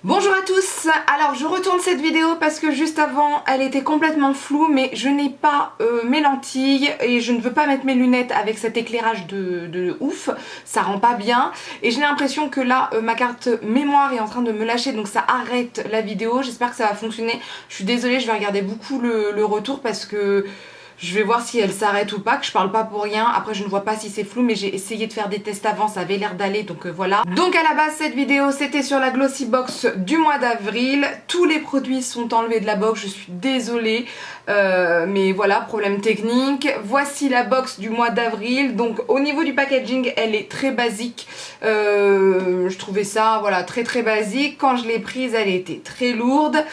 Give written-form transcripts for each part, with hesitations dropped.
Bonjour à tous, alors je retourne cette vidéo parce que juste avant elle était complètement floue mais je n'ai pas mes lentilles et je ne veux pas mettre mes lunettes avec cet éclairage de ouf, ça rend pas bien et j'ai l'impression que là ma carte mémoire est en train de me lâcher donc ça arrête la vidéo, j'espère que ça va fonctionner. Je suis désolée, je vais regarder beaucoup le retour parce que je vais voir si elle s'arrête ou pas, que je parle pas pour rien. Après je ne vois pas si c'est flou mais j'ai essayé de faire des tests avant, ça avait l'air d'aller donc voilà. Donc à la base cette vidéo c'était sur la Glossy Box du mois d'avril. Tous les produits sont enlevés de la box, je suis désolée. Mais voilà, problème technique. Voici la box du mois d'avril. Donc au niveau du packaging elle est très basique. Je trouvais ça voilà très basique. Quand je l'ai prise elle était très lourde.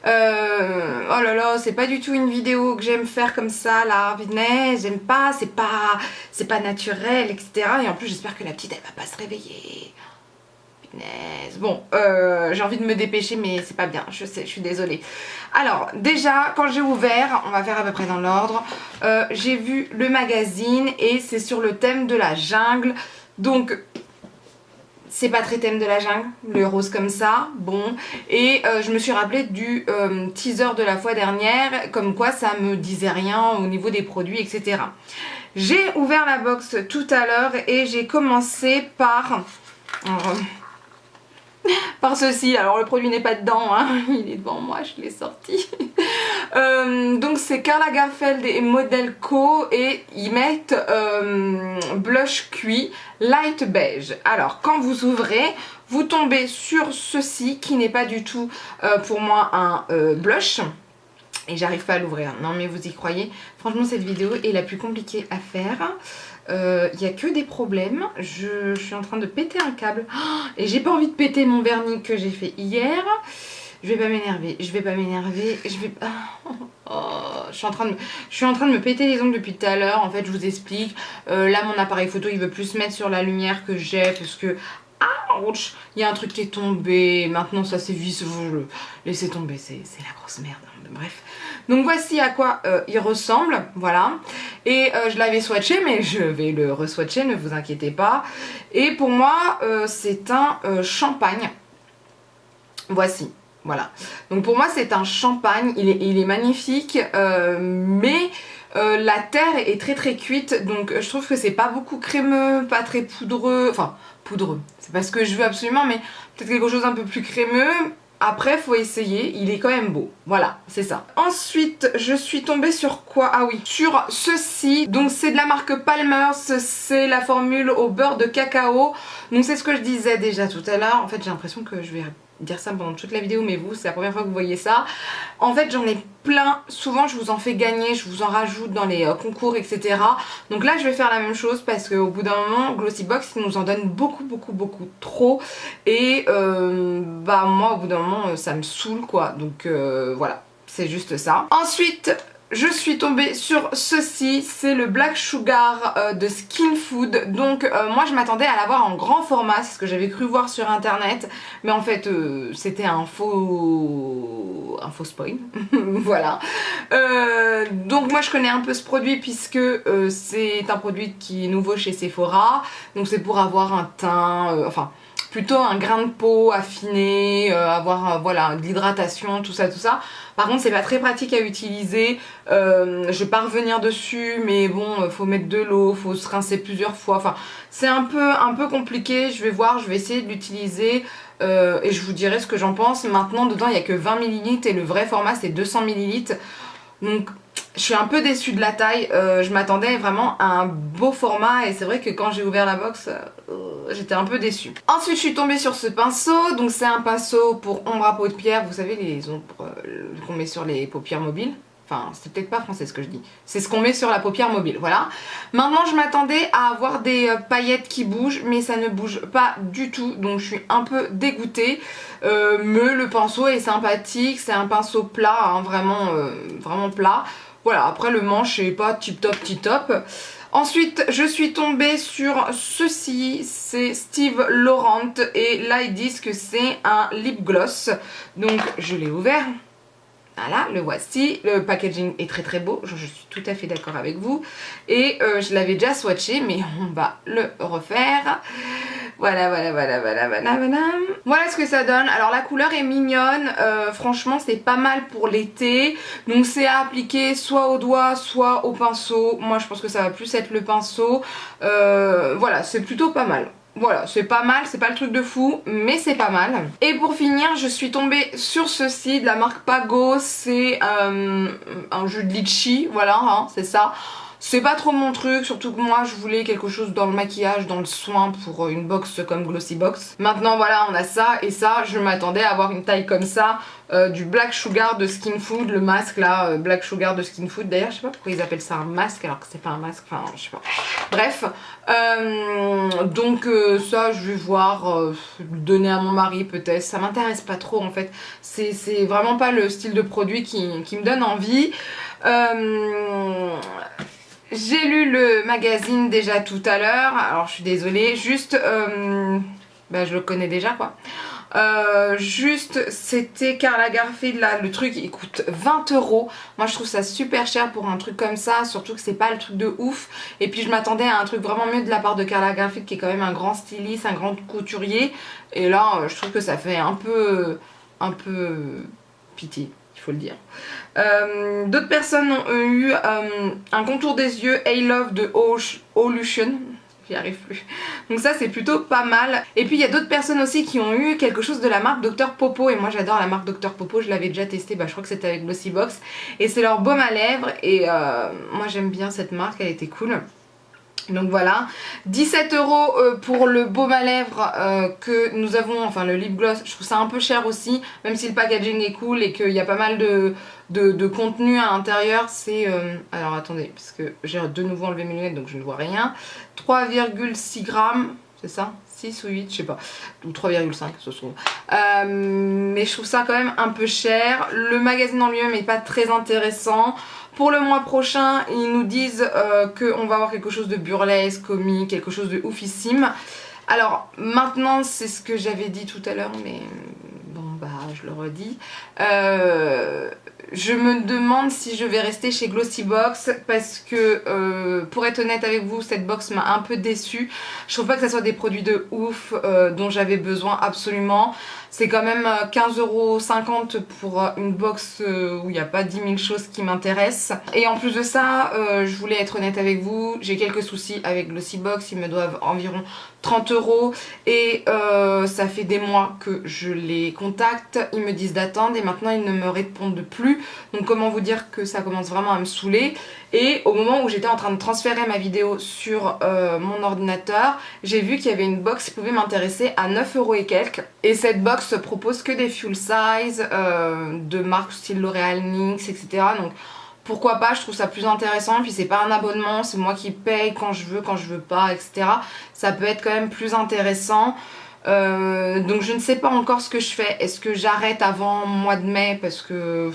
Oh là là, c'est pas du tout une vidéo que j'aime faire comme ça là, punaise, j'aime pas, c'est pas naturel, etc. Et en plus j'espère que la petite elle va pas se réveiller. Punaise. Bon, j'ai envie de me dépêcher mais c'est pas bien, je sais, je suis désolée. Alors déjà quand j'ai ouvert, on va faire à peu près dans l'ordre, j'ai vu le magazine et c'est sur le thème de la jungle. Donc c'est pas très thème de la jungle, le rose comme ça, bon. Et je me suis rappelé du teaser de la fois dernière, comme quoi ça me disait rien au niveau des produits, etc. J'ai ouvert la box tout à l'heure et j'ai commencé par ceci. Alors le produit n'est pas dedans, hein. Il est devant moi, je l'ai sorti. Donc c'est Karl Lagerfeld et Model Co et ils mettent blush cuit light beige. Alors quand vous ouvrez, vous tombez sur ceci qui n'est pas du tout pour moi un blush. Et j'arrive pas à l'ouvrir, non mais vous y croyez. Franchement cette vidéo est la plus compliquée à faire. Il n'y a que des problèmes, je suis en train de péter un câble et j'ai pas envie de péter mon vernis que j'ai fait hier. Je vais pas m'énerver, je vais pas... je suis en train de me péter les ongles depuis tout à l'heure. En fait je vous explique, là mon appareil photo il veut plus se mettre sur la lumière que j'ai parce que... Ouch, il y a un truc qui est tombé, maintenant ça s'évise, laissez tomber, c'est la grosse merde, bref. Donc voici à quoi il ressemble, voilà. Et je l'avais swatché, mais je vais le re-swatcher, ne vous inquiétez pas. Et pour moi, c'est un champagne. Voici, voilà. Donc pour moi, c'est un champagne, il est magnifique, mais... la terre est très cuite, donc je trouve que c'est pas beaucoup crémeux, pas très poudreux, enfin poudreux, c'est pas ce que je veux absolument, mais peut-être quelque chose un peu plus crémeux. Après faut essayer, il est quand même beau, voilà, c'est ça. Ensuite je suis tombée sur quoi? Ah oui, sur ceci, donc c'est de la marque Palmer's, c'est la formule au beurre de cacao. Donc c'est ce que je disais déjà tout à l'heure, en fait j'ai l'impression que je vais dire ça pendant toute la vidéo, mais vous c'est la première fois que vous voyez ça. En fait j'en ai plein, souvent je vous en fais gagner, je vous en rajoute dans les concours, etc. Donc là je vais faire la même chose parce qu'au bout d'un moment Glossy Box il nous en donne beaucoup trop et bah moi au bout d'un moment ça me saoule quoi, donc voilà, c'est juste ça. Ensuite je suis tombée sur ceci, c'est le Black Sugar de Skin Food. Donc moi je m'attendais à l'avoir en grand format, c'est ce que j'avais cru voir sur internet. Mais en fait c'était un faux spoil. Voilà. Donc moi je connais un peu ce produit puisque c'est un produit qui est nouveau chez Sephora. Donc c'est pour avoir un teint, enfin... plutôt un grain de peau affiné, avoir voilà, de l'hydratation, tout ça. Par contre c'est pas très pratique à utiliser, je vais pas revenir dessus mais bon faut mettre de l'eau, faut se rincer plusieurs fois, enfin c'est un peu compliqué, je vais voir, je vais essayer de l'utiliser et je vous dirai ce que j'en pense. Maintenant dedans il n'y a que 20 ml et le vrai format c'est 200 ml, donc je suis un peu déçue de la taille, je m'attendais vraiment à un beau format et c'est vrai que quand j'ai ouvert la box, j'étais un peu déçue. Ensuite je suis tombée sur ce pinceau, donc c'est un pinceau pour ombre à paupières, vous savez les ombres qu'on met sur les paupières mobiles. Enfin, c'est peut-être pas français ce que je dis. C'est ce qu'on met sur la paupière mobile, voilà. Maintenant, je m'attendais à avoir des paillettes qui bougent, mais ça ne bouge pas du tout. Donc, je suis un peu dégoûtée. Mais le pinceau est sympathique. C'est un pinceau plat, hein, vraiment plat. Voilà, après le manche est pas tip top. Ensuite, je suis tombée sur ceci, c'est Steve Laurent. Et là, ils disent que c'est un lip gloss. Donc, je l'ai ouvert. Voilà, le voici, le packaging est très beau, je suis tout à fait d'accord avec vous. Et je l'avais déjà swatché mais on va le refaire. Voilà, voilà, voilà, voilà, voilà, voilà. Voilà ce que ça donne. Alors la couleur est mignonne, franchement c'est pas mal pour l'été. Donc c'est à appliquer soit au doigt, soit au pinceau. Moi je pense que ça va plus être le pinceau. Voilà, c'est plutôt pas mal. Voilà, c'est pas mal, c'est pas le truc de fou, mais c'est pas mal. Et pour finir, je suis tombée sur ceci de la marque Pago. C'est un jus de litchi, voilà, hein, c'est ça. C'est pas trop mon truc, surtout que moi je voulais quelque chose dans le maquillage, dans le soin pour une box comme Glossy Box. Maintenant voilà, on a ça et ça, je m'attendais à avoir une taille comme ça, du Black Sugar de Skin Food, le masque là, Black Sugar de Skin Food. D'ailleurs je sais pas pourquoi ils appellent ça un masque alors que c'est pas un masque, enfin je sais pas. Bref, donc ça je vais voir, le donner à mon mari peut-être, ça m'intéresse pas trop en fait. C'est vraiment pas le style de produit qui me donne envie. J'ai lu le magazine déjà tout à l'heure, alors je suis désolée, juste, bah je le connais déjà quoi. Juste c'était Karl Lagerfeld là, le truc il coûte 20 €. Moi je trouve ça super cher pour un truc comme ça, surtout que c'est pas le truc de ouf. Et puis je m'attendais à un truc vraiment mieux de la part de Karl Lagerfeld qui est quand même un grand styliste, un grand couturier. Et là je trouve que ça fait un peu pitié, il faut le dire. D'autres personnes ont eu un contour des yeux I Love de Olution. J'y arrive plus. Donc ça c'est plutôt pas mal. Et puis il y a d'autres personnes aussi qui ont eu quelque chose de la marque Dr Popo. Et moi j'adore la marque Dr Popo, je l'avais déjà testé, bah, je crois que c'était avec Glossy Box. Et c'est leur baume à lèvres. Et moi j'aime bien cette marque, elle était cool. Donc voilà, 17 € pour le baume à lèvres que nous avons, enfin le lip gloss. Je trouve ça un peu cher aussi, même si le packaging est cool et qu'il y a pas mal de contenu à l'intérieur. C'est, alors attendez, parce que j'ai de nouveau enlevé mes lunettes donc je ne vois rien. 3,6 grammes, c'est ça? 6 ou 8, je sais pas, ou 3,5 ce sont. Mais je trouve ça quand même un peu cher. Le magazine en lui-même n'est pas très intéressant. Pour le mois prochain, ils nous disent qu'on va avoir quelque chose de burlesque, comique, quelque chose de oufissime. Alors maintenant, c'est ce que j'avais dit tout à l'heure, mais bon bah je le redis. Je me demande si je vais rester chez Glossy Box parce que pour être honnête avec vous, cette box m'a un peu déçue. Je trouve pas que ça soit des produits de ouf dont j'avais besoin absolument. C'est quand même 15,50 € pour une box où il n'y a pas 10 000 choses qui m'intéressent. Et en plus de ça, je voulais être honnête avec vous, j'ai quelques soucis avec Glossy Box, ils me doivent environ 30 € et ça fait des mois que je les contacte, ils me disent d'attendre et maintenant ils ne me répondent plus. Donc comment vous dire que ça commence vraiment à me saouler. Et au moment où j'étais en train de transférer ma vidéo sur mon ordinateur, j'ai vu qu'il y avait une box qui pouvait m'intéresser à 9 € et quelques. Et cette box propose que des full size de marques style L'Oréal, NYX, etc. Donc pourquoi pas, je trouve ça plus intéressant. Puis c'est pas un abonnement, c'est moi qui paye quand je veux pas, etc. Ça peut être quand même plus intéressant. Donc je ne sais pas encore ce que je fais. Est-ce que j'arrête avant mois de mai parce que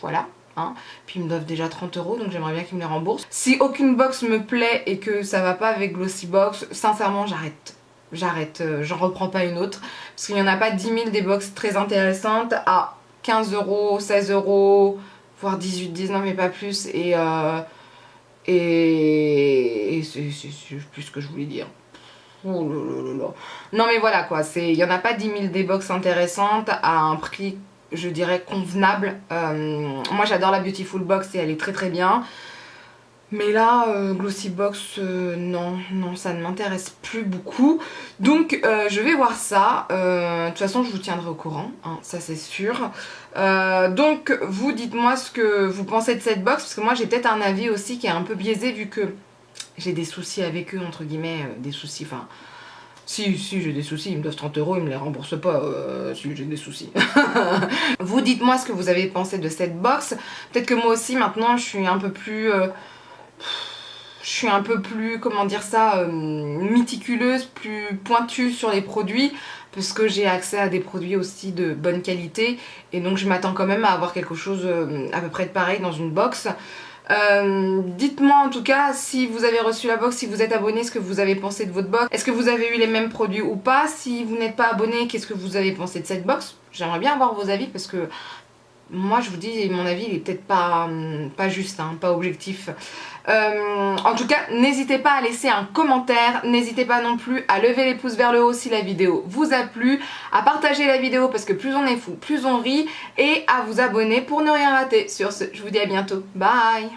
voilà. Hein. Puis ils me doivent déjà 30 € donc j'aimerais bien qu'ils me les remboursent. Si aucune box me plaît et que ça va pas avec Glossy Box, sincèrement j'arrête, j'en reprends pas une autre parce qu'il n'y en a pas 10 000 des box très intéressantes à 15 €, 16 €, voire 18, 19 mais pas plus. Et c'est plus ce que je voulais dire. Oh là. Non mais voilà quoi, il n'y en a pas 10 000 des box intéressantes à un prix je dirais convenable. Moi j'adore la Beautiful Box et elle est très très bien. Mais là, Glossy Box, non, ça ne m'intéresse plus beaucoup. Donc je vais voir ça. De toute façon je vous tiendrai au courant, hein, ça c'est sûr. Donc vous dites-moi ce que vous pensez de cette box. Parce que moi j'ai peut-être un avis aussi qui est un peu biaisé vu que j'ai des soucis avec eux, entre guillemets, des soucis, enfin... Si j'ai des soucis, ils me doivent 30 €, ils me les remboursent pas, si j'ai des soucis. Vous dites-moi ce que vous avez pensé de cette box. Peut-être que moi aussi maintenant je suis un peu plus... comment dire ça, méticuleuse, plus pointue sur les produits. Parce que j'ai accès à des produits aussi de bonne qualité. Et donc je m'attends quand même à avoir quelque chose à peu près de pareil dans une box. Dites-moi en tout cas si vous avez reçu la box, si vous êtes abonné, ce que vous avez pensé de votre box. Est-ce que vous avez eu les mêmes produits ou pas? Si vous n'êtes pas abonné, qu'est-ce que vous avez pensé de cette box? J'aimerais bien avoir vos avis parce que moi je vous dis, mon avis il est peut-être pas juste, hein, pas objectif. En tout cas, n'hésitez pas à laisser un commentaire, n'hésitez pas non plus à lever les pouces vers le haut si la vidéo vous a plu, à partager la vidéo parce que plus on est fou, plus on rit, et à vous abonner pour ne rien rater. Sur ce, je vous dis à bientôt, bye.